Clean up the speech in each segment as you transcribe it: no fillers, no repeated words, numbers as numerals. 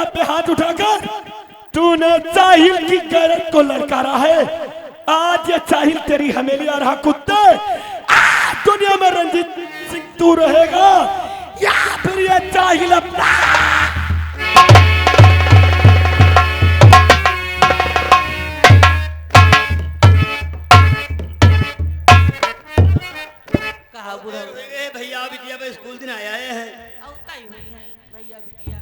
बाप पे हाथ उठाकर तूने साहिल की गैरत को ललकारा है। आज ये साहिल तेरी हवेली आ रहा कुत्ते, दुनिया में रंजीत सिंह तू रहेगा या फिर ये साहिल अपना। भैया बिटिया पे स्कूल दिन आया है भैया बिटिया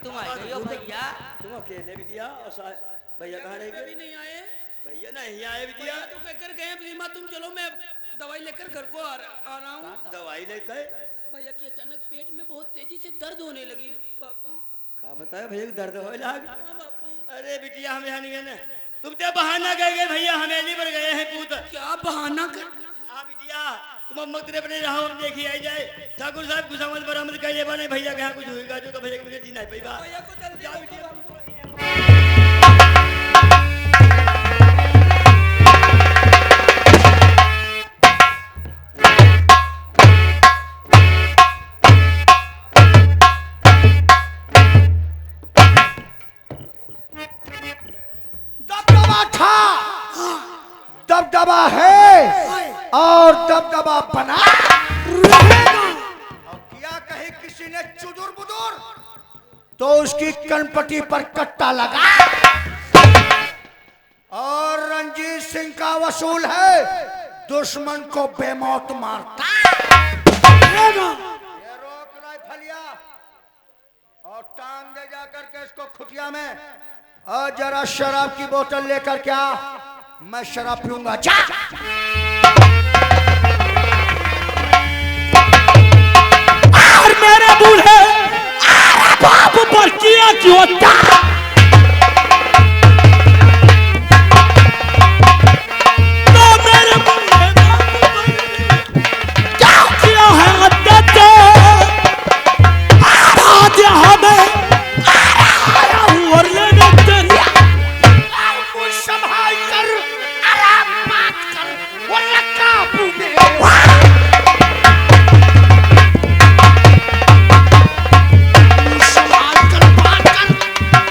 तुम आए हो भैया, तुम अकेले बिटिया और भैया कहाँ रह गए? नहीं आए भैया नहीं आए बिटिया। तो कहकर गए प्रीमा तुम चलो मैं दवाई लेकर घर को आ रहा हूँ। दवाई लेकर भैया की अचानक पेट में बहुत तेजी से दर्द होने लगी बापू। कहा बताया भैया को दर्द हो लग? हाँ बापू। अरे बिटिया हम यहाँ नहीं है ना, तुम तो बहाना गए भैया हवेली पर गए हैं पूत। क्या बहाना कर? हाँ बिटिया तुम अब मत अपने रहो, हम देखी आई जाए ठाकुर साहब कुछ समझ बरामद कर ले बने भैया के यहाँ कुछ होगा जो तो भैया के जी नहीं पैगा। भैया को दर्द जा बिटिया। दबदबा था, दबदबा है और दबदबा बना रहेगा। और क्या कहे किसी ने चुदुर बुदुर तो उसकी कनपटी पर कट्टा लगा और रंजीत सिंह का वसूल है दुश्मन को बेमौत मारता। ये रोक राइफलिया और टांग दे जाकर के इसको खुटिया में और जरा शराब की बोतल लेकर क्या मैं शराब पीऊंगा। जा और मेरे बूढ़े बाप पर किया क्यों तो मेरे बूढ़े क्या किया है आज हमें और लेने संभाल कर आराम बात कर वो लक्का पूगे संभाल कर बात कर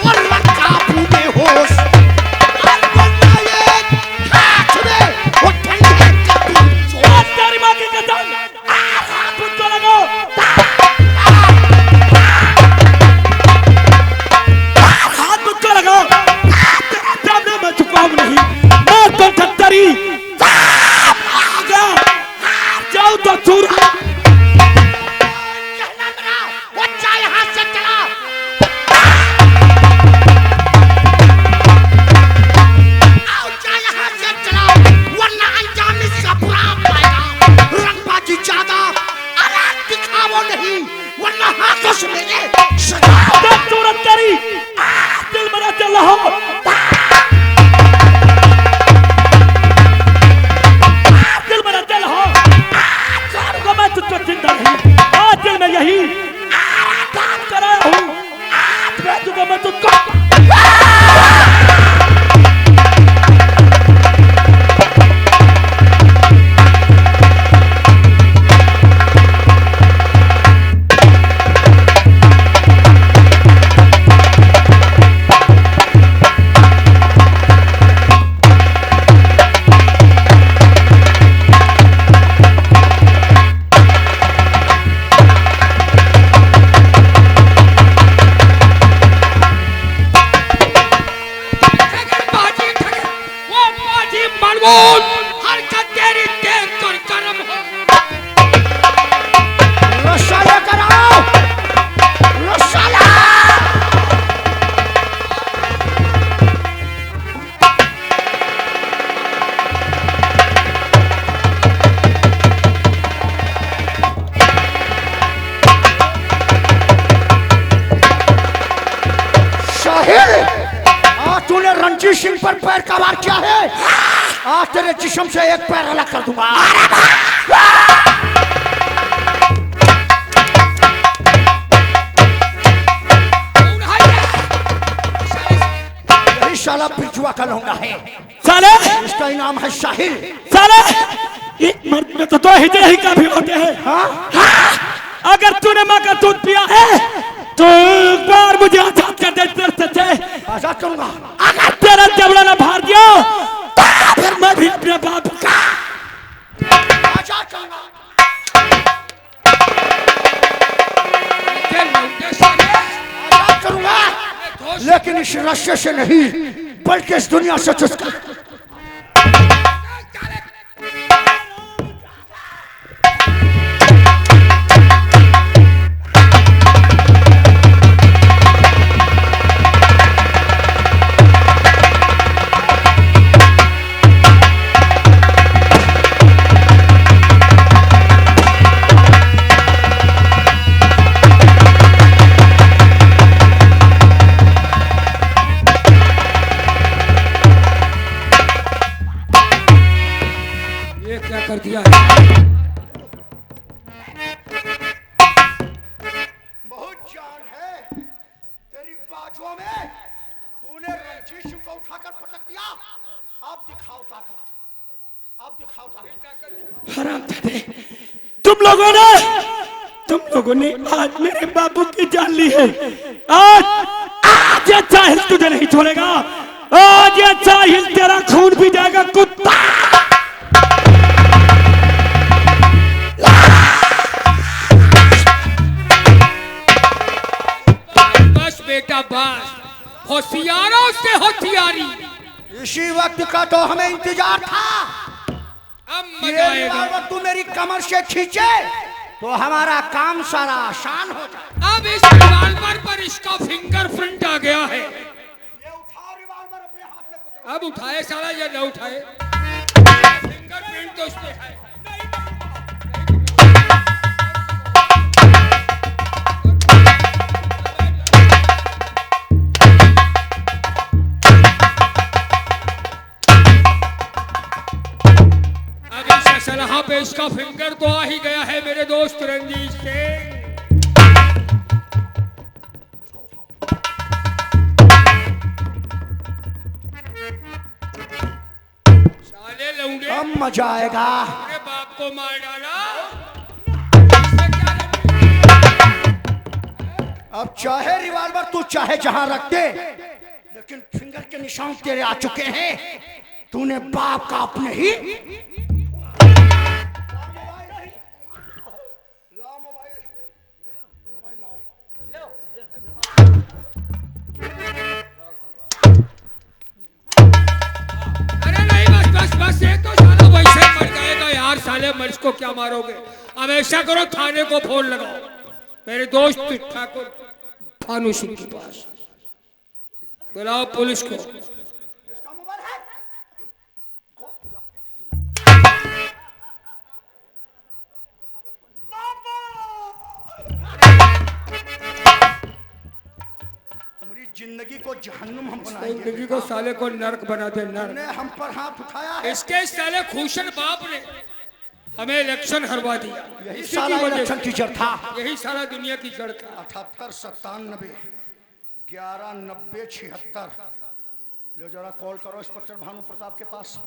वो लक्का पूगे होश हाथ में वो ठंडे का तेरी माँ की कसम हाथ मुझको लगाओ, हाथ मुझको लगाओ, सामने मैं चुकाऊं नहीं, मैं तो ठट्टरी जाओ तो चूरा वो चाय हाथ से चला आओ चाय हाथ से चला वरना अंजाम इसका बुरा पाएगा। रंगबाजी ज्यादा आराम दिखावो नहीं वरना हाथों से मेरे सजा तुरंत तेरी दिल मेरा चल रहा हो, दिल मेरा चल रहा हो, मैं तुझको चिंता नहीं, आज दिल में यही कराया हूँ, भेजूंगा मैं तुझको। हरकत तेरी देख कर कर्म हो। रसाला कराओ रसाला। साहिल तूने रणजीत सिंह पर पैर का वार किया है, आज तेरे जिस्म से एक पैर अलग कर दूंगा। यही साला पिछुआ का लौंडा है, साले इसका इनाम है साहिल। साले एक मर्द में तो दो हिजड़े ही काफी होते हैं। हाँ? अगर तूने माँ का दूध पिया है तो एक बार मुझे आजाद कर दे सच्चे। आजाद करूंगा। अगर तेरा जबड़ा ना भार दिया तो फिर मैं भी अपने बाप का आजाद करूंगा। आजाद करूंगा, लेकिन इस रस्से से नहीं, बल्कि इस दुनिया से चुसकर। कर दिया है। बहुत जान है तेरी बाजुओं में। तूने रंजीत सिंह को उठाकर पटक दिया। अब दिखाओ ताकत, अब दिखाओ ताकत। हरामजादे, तुम लोगों ने आज मेरे बाबू की जान ली है। आज ये साहिल तुझे नहीं छोड़ेगा। आज ये साहिल तेरा खून पी जाएगा कुत्ता। बेटा बस, होशियारों से होशियारी। इसी वक्त का तो हमें इंतजार था। अब मजा आएगा। तू मेरी कमर से खींचे तो हमारा काम सारा आसान हो जाए। अब इस रिवॉल्वर पर इसका फिंगरप्रिंट आ गया है। ये उठाओ रिवॉल्वर अपने हाथ में पकड़ो। अब उठाए साला या न उठाए, फिंगरप्रिंट तो उसमें है। सलाह पे इसका फिंगर तो आ ही गया है मेरे दोस्त रंजीत सिंह। साले लौंडे, अब मजा आएगा। मेरे बाप को मार डाला। अब चाहे रिवॉल्वर तू चाहे जहां रख दे, लेकिन फिंगर के निशान तेरे आ चुके हैं। तूने बाप का अपने ही साले मर्ज को क्या मारोगे। अब ऐसा करो, थाने को फोन लगाओ मेरे दोस्त ठाकुर भानु सिंह के पास। बुलाओ पुलिस को। हमारी जिंदगी को जहन्नुम हम बनाएंगे। जिंदगी को साले को नर्क बना दे नर्क। ने हम पर हाथ उठाया है। इसके साले खूशन बाप ने हमें इलेक्शन हरवा दिया। यही साला इलेक्शन की जड़ था। यही साला दुनिया की जड़ था। 78 97 11 90 76। लो जरा कॉल करो इंस्पेक्टर भानु प्रताप के पास।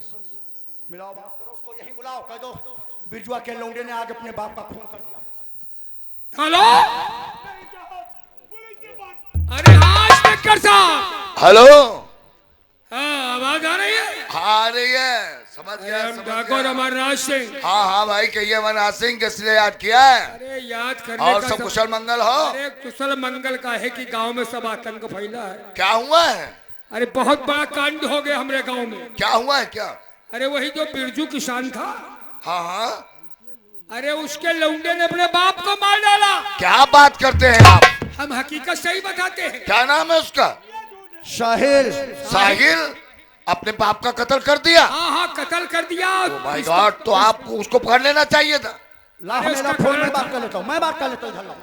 मिलाओ, बात करो उसको, यही बुलाओ, कह दो बिरजुआ के लौंडे ने आज अपने बाप का खून कर दिया। हेलो, अरे हाँ इंस्पेक्टर साहब। हेलो, हाँ आवाज आ रही है? हाँ आ रही है, समझ गया। ठाकुर अमरनाथ सिंह। हाँ हाँ भाई, कहिए अमरनाथ सिंह, किस लिए याद किया है? अरे याद करने और का सब कुशल मंगल हो? अरे कुशल मंगल का है कि गांव में सब आतंक फैला है। क्या हुआ है? अरे बहुत बड़ा कांड हो गया हमारे गांव में। क्या हुआ है क्या? अरे वही जो बिरजू किसान था, हाँ हाँ, अरे उसके लौंडे ने अपने बाप को मार डाला। क्या बात करते हैं आप? हम हकीकत सही बताते हैं। क्या नाम है उसका? साहिल। साहिल अपने बाप का कत्ल कर दिया? हाँ हाँ कत्ल कर दिया। माय गॉड, तो आपको उसको पकड़ लेना चाहिए था। ला मेरा फोन में बात कर लेता हूँ, मैं बात कर लेता हूँ।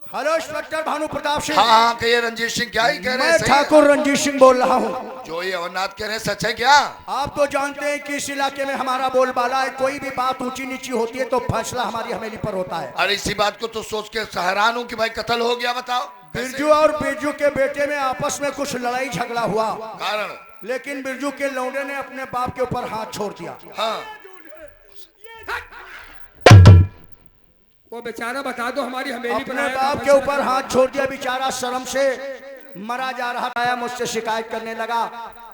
Hello inspector Bhanu Pratap Singh. हाँ हाँ कहिए रंजीत सिंह, क्या ही कह रहे हैं? मैं सही है? ठाकुर रंजीत सिंह बोल रहा हूँ। जो ये अमरनाथ कह रहे हैं सच है क्या? आप तो जानते हैं कि इस इलाके में हमारा बोलबाला है। कोई भी बात ऊंची नीची होती है तो फैसला हमारी हवेली पर होता है। अरे इसी बात को तो सोच के हैरान हूँ कि भाई कत्ल हो गया। बताओ। बिरजू और बिरजू के बेटे में आपस में कुछ लड़ाई झगड़ा हुआ, कारण? लेकिन बिरजू के लौंडे ने अपने बाप के ऊपर हाथ छोड़ दिया। हाँ, वो बेचारा बता दो हमारी हवेली पर अपने आया बाप था, के ऊपर हाथ छोड़ दिया, बेचारा शर्म से मरा जा रहा था। मुझसे शिकायत करने लगा,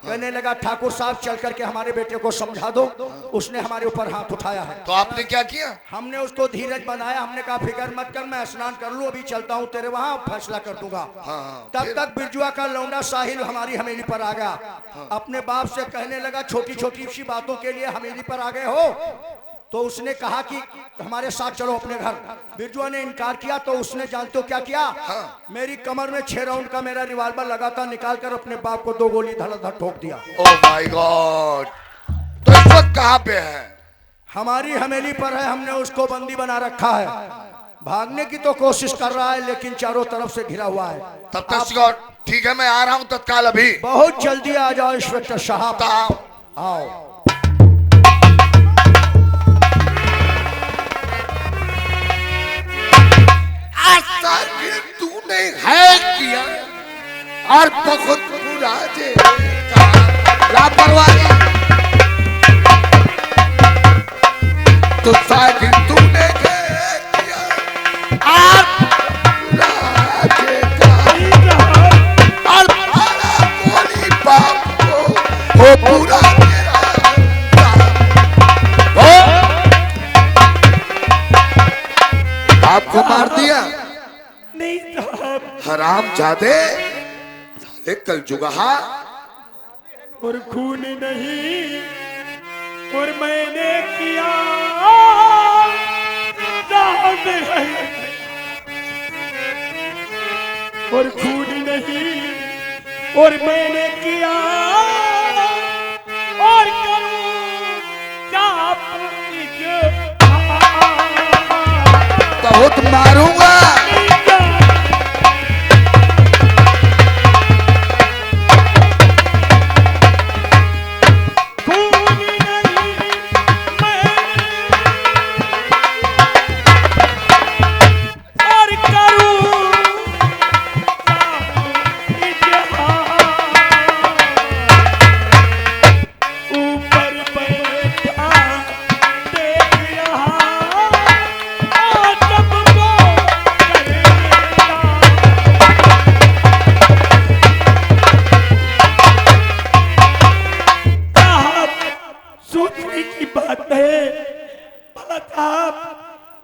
कहने लगा ठाकुर साहब चल करके हमारे बेटे को समझा दो। उसने हमारे ऊपर हाथ उठाया है। तो आपने क्या किया? हमने उसको धीरज बनाया। हमने कहा फिक्र मत कर, मैं स्नान कर लूं, अभी चलता हूं तेरे वहां, फैसला कर दूंगा। हाँ, तब तक बिरजुआ का लौंडा साहिल हमारी हवेली पर आ गया। अपने बाप से कहने लगा छोटी छोटी सी बातों के लिए हवेली पर आ गए हो। तो उसने कहा कि हमारे साथ चलो अपने घर। बिरजुआ ने इनकार किया तो उसने जानते हो क्या किया? मेरी कमर में 6 राउंड का मेरा रिवाल्वर लगा था, निकाल कर अपने बाप को 2 गोली धड़ाधड़ ठोक दिया। Oh my God. तो इस वक्त कहाँ पे है? हमारी हवेली पर है, हमने उसको बंदी बना रखा है। भागने की तो कोशिश कर रहा है लेकिन चारों तरफ से घिरा हुआ है। तब तक सिक्योर। ठीक है, मैं आ रहा हूँ तत्काल अभी। बहुत जल्दी आ जाओ इंस्पेक्टर साहब, आओ। तूने है किया और बहुत बुरा जे लापरवाही। तो साहिल तूने किया और बुरा जे और बड़ा बोली बाप को वो पूरा आपको मार दिया। नहीं साहब, हराम जादे साले कल जुगहा। और खून नहीं और मैंने किया साहब, और खून नहीं और मैंने किया और करूं क्या बहुत मारूंगा।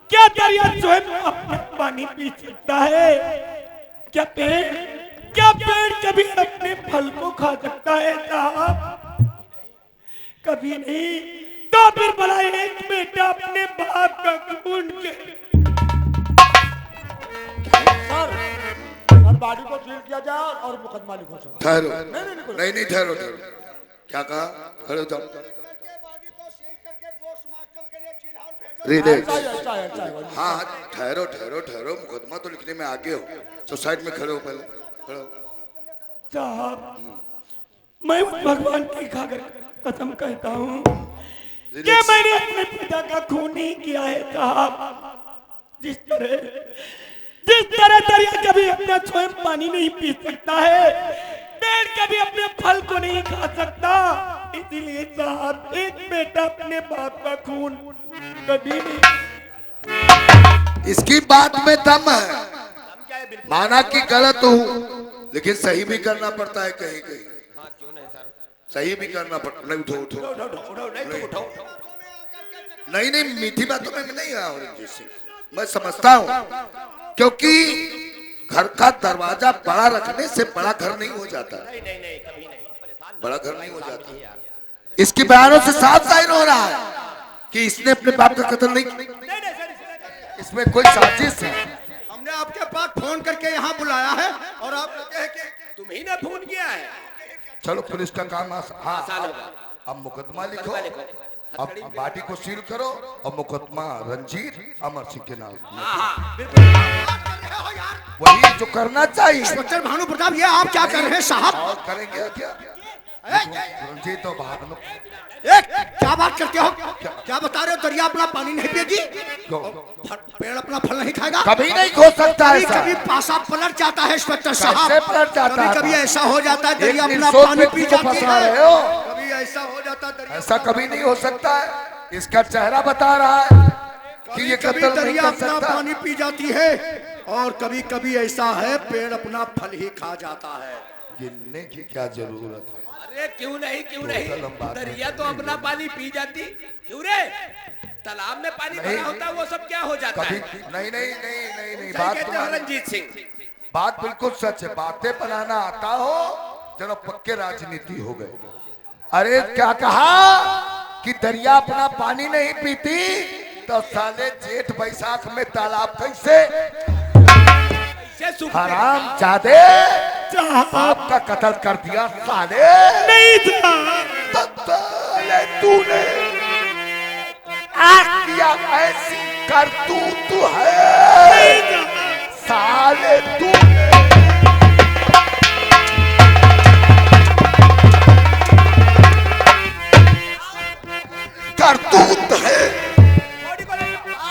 क्या दरिया स्वयं अपना पानी पी सकता है? क्या पेड़ कभी अपने फल को खा सकता है साहब? कभी नहीं। तो फिर भला एक बेटा अपने बाप का खून के सर बाड़ी को सील किया जाए और मुकदमा लिखो सर। ठहरो, नहीं ठहरो। क्या कहा? खड़े हो जाओ। रिलैक्स। हाँ ठहरो। मुकदमा तो लिखने में आगे हो, सोसाइटी में खड़े हो, पहले खड़े हो। साहब, मैं भगवान की खाकर कसम कहता हूँ कि मैंने अपने पिता का खून नहीं किया है साहब। जिस तरह दरिया कभी अपना स्वयं पानी नहीं पी सकता है, पेड़ कभी अपने फल को नहीं खा सकता, इसीलिए साहब एक बेटा अपने बाप का खून कभी नहीं। इसकी बात में दम है। माना कि गलत हूँ लेकिन सही भी करना पड़ता है कहीं कहीं। सही भी करना पड़ता। नहीं उठो। नहीं मीठी बातों में नहीं आ रही, मैं समझता हूँ, क्योंकि घर का दरवाजा बड़ा रखने से बड़ा घर नहीं हो जाता। बड़ा घर नहीं हो जाता। इसके बयानों से साफ जाहिर हो रहा है कि इसने अपने बाप का कत्ल नहीं किया। इसमें कोई साजिश है। हमने आपके पास फोन करके यहाँ बुलाया है और आप कहते हैं कि तुम ही ने फोन किया है। चलो पुलिस का काम अब मुकदमा लिखो, अब बाटी को सील करो और मुकदमा रंजीत अमर सिंह के नाम। वही जो करना चाहिए। इंस्पेक्टर भानु प्रताप, ये आप क्या कर रहे हैं साहब? और करेंगे क्या? रंजीत तो भानु, क्या बात करते हो? क्या बता रहे हो? दरिया अपना पानी नहीं पिएगी, पेड़ अपना फल नहीं खाएगा, कभी नहीं हो सकता है। कभी पासा पलट जाता है इंस्पेक्टर साहब। पलट जाता है? कभी ऐसा हो जाता है दरिया अपना पानी पी जाती है, कभी ऐसा हो जाता है। ऐसा कभी नहीं हो सकता है। इसका चेहरा बता रहा है। कि ये कभी कत्ल नहीं दरिया कर अपना सकता। पानी पी जाती है और कभी कभी ऐसा है पेड़ अपना फल ही खा जाता है। गिनने की क्या जरूरत है? अरे क्यों नहीं टोटल हम बात दरिया तो करते अपना हैं। पानी पी जाती। क्यों रे तालाब में पानी नहीं। भरा होता है वो सब क्या हो जाता कभी है? नहीं नहीं नहीं नहीं नहीं सही बात कहते हो तुम्हारी रंजीत सिंह। बात बिल्कुल सच है। बातें बनाना आता हो जरा पक्के राजनीति हो गए। अरे क्या कहा कि दरिया अपना पानी नहीं पीती तो साले जेठ बैसाख में तालाब कैसे? कैसे सूखते? हराम जादे आपका कत्ल कर दिया साले। नहीं था। साले तूने किया ऐसी करतूत है साले तूने। करतूत है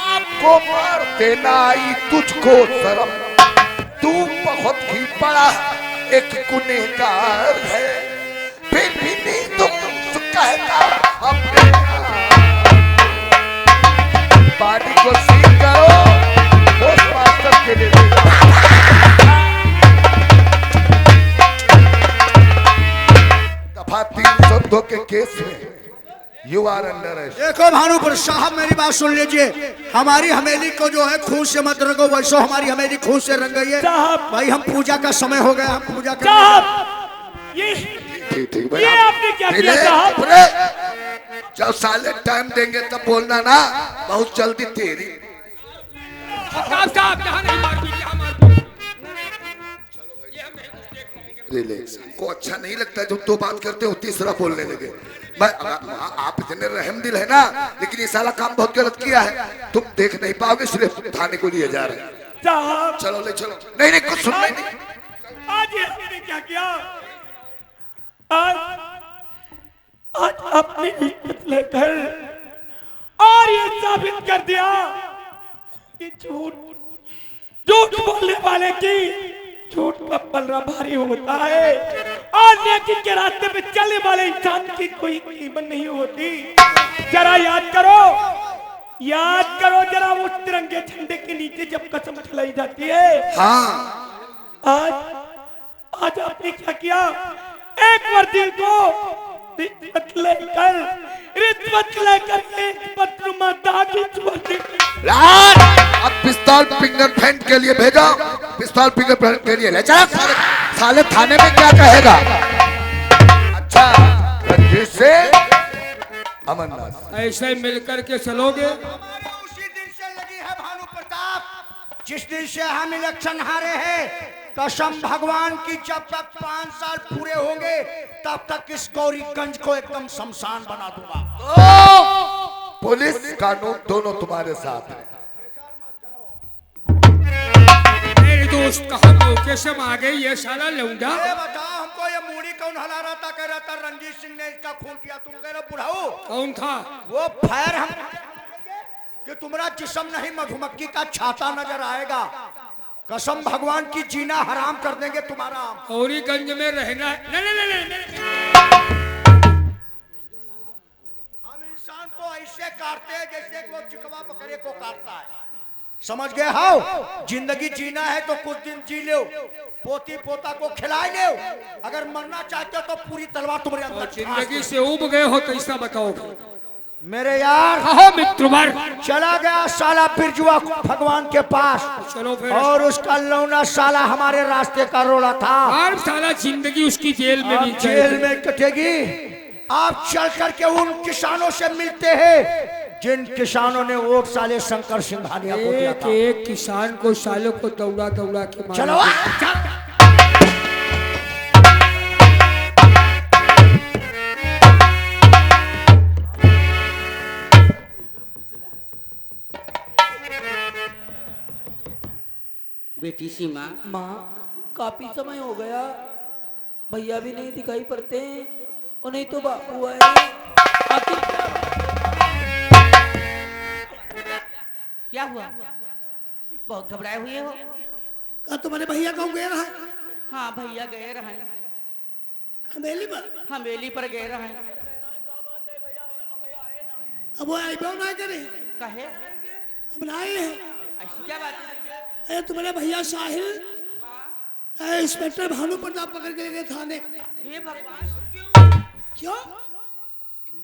आपको मार देना आई तुझको शर्म। तू बहुत ही बड़ा एक गुनहगार है फिर भी नहीं तुम कहता अपने पानी को सील करो पोस्टमास्टर के लिए ले जाओ। दफा 302 के केस में यू आर अंडर अरेस्ट। देखो भानुपुर साहब मेरी बात सुन लीजिए। हमारी हवेली को जो है खून से मत रंगो, वैसो हमारी हवेली खून से रंग गई है। साहब। भाई हम पूजा का समय हो गया, हम पूजा कर साहब ये ठीक ठीक भाई, ये आप- आपने क्या नहीं, किया नहीं, साहब? अरे, जब साले टाइम देंगे तब बोलना ना। बहुत जल्दी तेरी साहब साहब यहाँ नहीं मारपीट, यहाँ मारपीट। ये हम नहीं कुछ देख पाएंगे। रिलैक्स। को अच्छा नहीं लगता जब दो बात करते हो तीसरा बोलने लगे। आप इतने रहम दिल है ना, लेकिन ये साला काम बहुत गलत किया है। तुम देख नहीं पाओगे इसलिए थाने को लिए जा रहे हैं। साहब चलो ले चलो। नहीं नहीं कुछ सुनना ही नहीं। आज ये आपने क्या किया? आज अपनी इज्जत लेकर और ये साबित कर दिया कि झूठ बोलने वाले की झूठ का पलड़ा भारी होता है और नेकी के रास्ते पे चलने वाले इंसान की कोई कीमत नहीं होती। जरा याद करो जरा वो तिरंगे झंडे के नीचे जब कसम खिलाई जाती है। हाँ आज आपने क्या किया? एक वर्दी को रिश्वत लेकर एक पत्रमा दागी वर्दी अब पिस्तौल फिंगरप्रिंट के लिए भेजा। पिस्तौल फिंगरप्रिंट के लिए ले चला। साले थाने में क्या कहेगा? अच्छा रंजीत से अमरनाथ ऐसे ही मिलकर के चलोगे। उसी दिन से लगी है भानु प्रताप जिस दिन से हम इलेक्शन हारे हैं। कसम भगवान की जब तक 5 साल पूरे होंगे तब तक इस गौरीगंज को एकदम शमशान बना दूंगा। पुलिस कानून दोनों तुम्हारे साथ है। मेरे दोस्त कहा मौके से आ गई ये साला लौंडा। ये बताओ हमको ये मूड़ी कौन हला रहा था? कह रहा था रंजीत सिंह ने इसका खून किया। तुम कह रहे बुढ़ाऊ कौन था? वो फायर हम कि तुम्हारा जिस्म नहीं मधुमक्खी का छाता नजर आएगा। कसम भगवान की जीना हराम कर देंगे तुम्हारा। गौरीगंज में रहना है। नहीं नहीं नहीं नहीं हम इंसान को ऐसे काटते हैं जैसे वो चिकवा बकरे को काटता है। समझ गए? हाउ जिंदगी जीना है तो कुछ दिन जी लो, पोती पोता को खिला लो। अगर मरना चाहते हो तो पूरी तलवार तुम्हारे और अंदर जिंदगी से उब गए हो तो ऐसा बताओ। मेरे यार कहो मित्रवर। चला गया साला बिरजुआ भगवान के पास चलो फिर। और उसका लौना साला हमारे रास्ते का रोड़ा था। हर साला जिंदगी उसकी जेल में अब बीत जेल जाएगी। में कटेगी। आप चल करके उन किसानों से मिलते हैं जिन किसानों ने वोट साले शंकर सिंघानिया को दिया एक था। एक किसान को सालों को दौड़ा दौड़ा के मारा। चलो बेटी सीमा। माँ काफी समय हो गया, भैया भी नहीं दिखाई पड़ते और नहीं तो बापू आए। आखिर क्या हुआ? बहुत घबराए हुए हो? का तुम्हारे भैया कौन गया रहा? हाँ भैया गए रहे हवेली पर। हवेली पर गए रहे। अब वो आई ना करे। कहे हम लाए हैं। ऐसी क्या बात है? अरे तुम्हारे भैया साहिल इंस्पेक्टर भानु प्रताप पकड़ के ले गए थाने। हे भगवान, क्यों? क्यों?